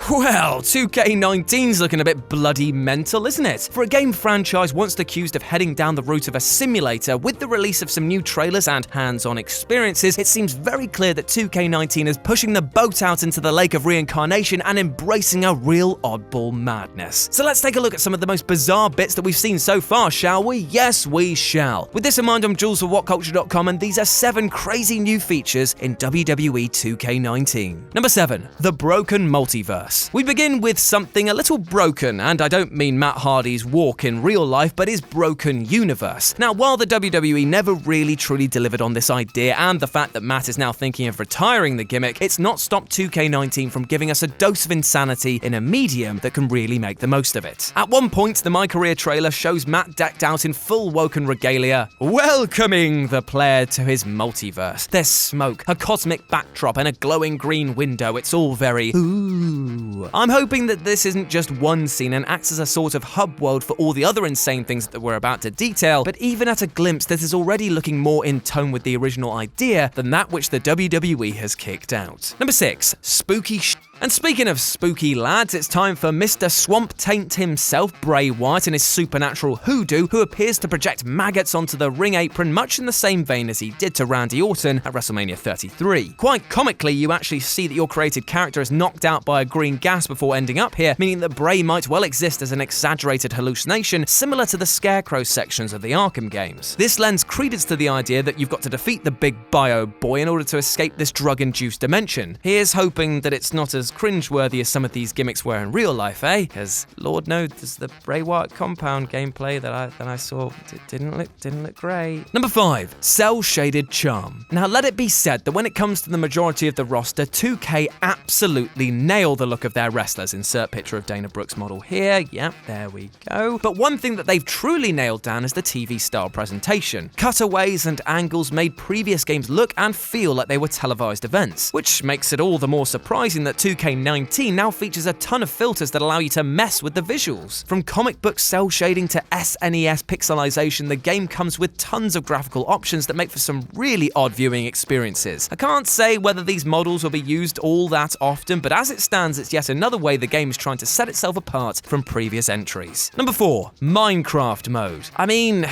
Well, 2K19's looking a bit bloody mental, isn't it? For a game franchise once accused of heading down the route of a simulator, with the release of some new trailers and hands-on experiences, it seems very clear that 2K19 is pushing the boat out into the lake of reincarnation and embracing a real oddball madness. So let's take a look at some of the most bizarre bits that we've seen so far, shall we? Yes, we shall. With this in mind, I'm Jules for WhatCulture.com, and these are 7 crazy new features in WWE 2K19. Number 7. The Broken Multiverse. We begin with something a little broken, and I don't mean Matt Hardy's walk in real life, but his broken universe. Now, while the WWE never really truly delivered on this idea, and the fact that Matt is now thinking of retiring the gimmick, it's not stopped 2K19 from giving us a dose of insanity in a medium that can really make the most of it. At one point, the My Career trailer shows Matt decked out in full Woken regalia, welcoming the player to his multiverse. There's smoke, a cosmic backdrop, and a glowing green window. It's all very ooh. I'm hoping that this isn't just one scene and acts as a sort of hub world for all the other insane things that we're about to detail, but even at a glimpse, this is already looking more in tone with the original idea than that which the WWE has kicked out. Number 6. Spooky And speaking of spooky lads, it's time for Mr. Swamp Taint himself, Bray Wyatt, and his supernatural hoodoo, who appears to project maggots onto the ring apron much in the same vein as he did to Randy Orton at WrestleMania 33. Quite comically, you actually see that your created character is knocked out by a green gas before ending up here, meaning that Bray might well exist as an exaggerated hallucination similar to the Scarecrow sections of the Arkham games. This lends credence to the idea that you've got to defeat the big bio boy in order to escape this drug-induced dimension. Here's hoping that it's not as cringeworthy as some of these gimmicks were in real life, eh? Because Lord knows the Bray Wyatt compound gameplay that I saw didn't look great. Number 5. Cell-shaded charm. Now let it be said that when it comes to the majority of the roster, 2K absolutely nail the look of their wrestlers. Insert picture of Dana Brooks' model here. Yep, there we go. But one thing that they've truly nailed down is the TV-style presentation. Cutaways and angles made previous games look and feel like they were televised events, which makes it all the more surprising that 2K19 now features a ton of filters that allow you to mess with the visuals. From comic book cell shading to SNES pixelization, the game comes with tons of graphical options that make for some really odd viewing experiences. I can't say whether these models will be used all that often, but as it stands, it's yet another way the game is trying to set itself apart from previous entries. Number 4. Minecraft mode. I mean,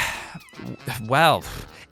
well,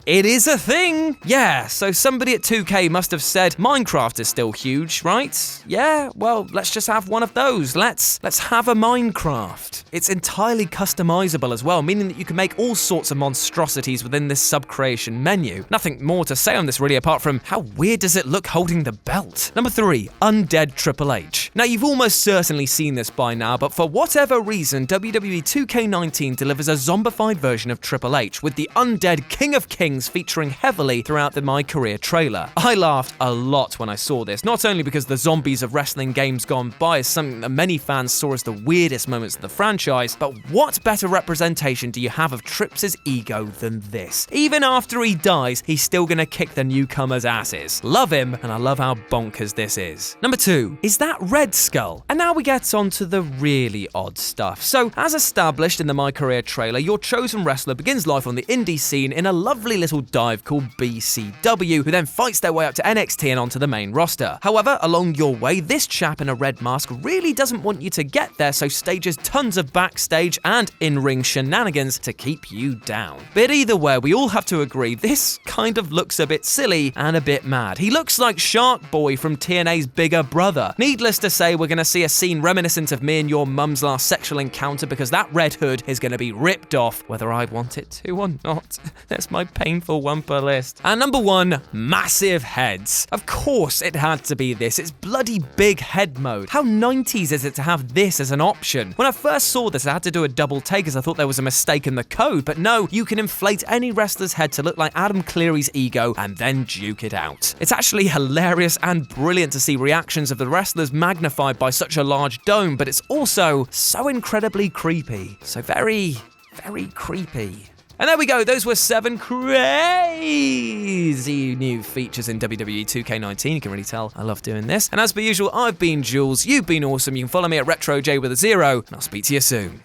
it is a thing! Yeah, so somebody at 2K must have said, Minecraft is still huge, right? Yeah, well, let's just have one of those. Let's have a Minecraft. It's entirely customizable as well, meaning that you can make all sorts of monstrosities within this sub-creation menu. Nothing more to say on this really, apart from how weird does it look holding the belt? Number 3. Undead Triple H. Now, you've almost certainly seen this by now, but for whatever reason, WWE 2K19 delivers a zombified version of Triple H, with the undead King of Kings featuring heavily throughout the My Career trailer. I laughed a lot when I saw this, not only because the zombies of wrestling games gone by is something that many fans saw as the weirdest moments of the franchise, but what better representation do you have of Trips' ego than this? Even after he dies, he's still gonna kick the newcomers' asses. Love him, and I love how bonkers this is. Number 2. Is that Red Skull? And now we get on to the really odd stuff. So, as established in the My Career trailer, your chosen wrestler begins life on the indie scene in a lovely little dive called BCW, who then fights their way up to NXT and onto the main roster. However, along your way, this chap in a red mask really doesn't want you to get there, so stages tons of backstage and in-ring shenanigans to keep you down. But either way, we all have to agree, this kind of looks a bit silly and a bit mad. He looks like Shark Boy from TNA's bigger brother. Needless to say, we're gonna see a scene reminiscent of me and your mum's last sexual encounter, because that red hood is gonna be ripped off, whether I want it to or not. That's my painful one per list. And number 1, massive heads. Of course it had to be this. It's bloody big head mode. How 90s is it to have this as an option? When I first saw this, I had to do a double take as I thought there was a mistake in the code, but no, you can inflate any wrestler's head to look like Adam Cleary's ego and then duke it out. It's actually hilarious and brilliant to see reactions of the wrestlers magnified by such a large dome, but it's also so incredibly creepy. So very, very creepy. And there we go, those were 7 crazy new features in WWE 2K19. You can really tell I love doing this. And as per usual, I've been Jules, you've been awesome. You can follow me at RetroJ with a 0, and I'll speak to you soon.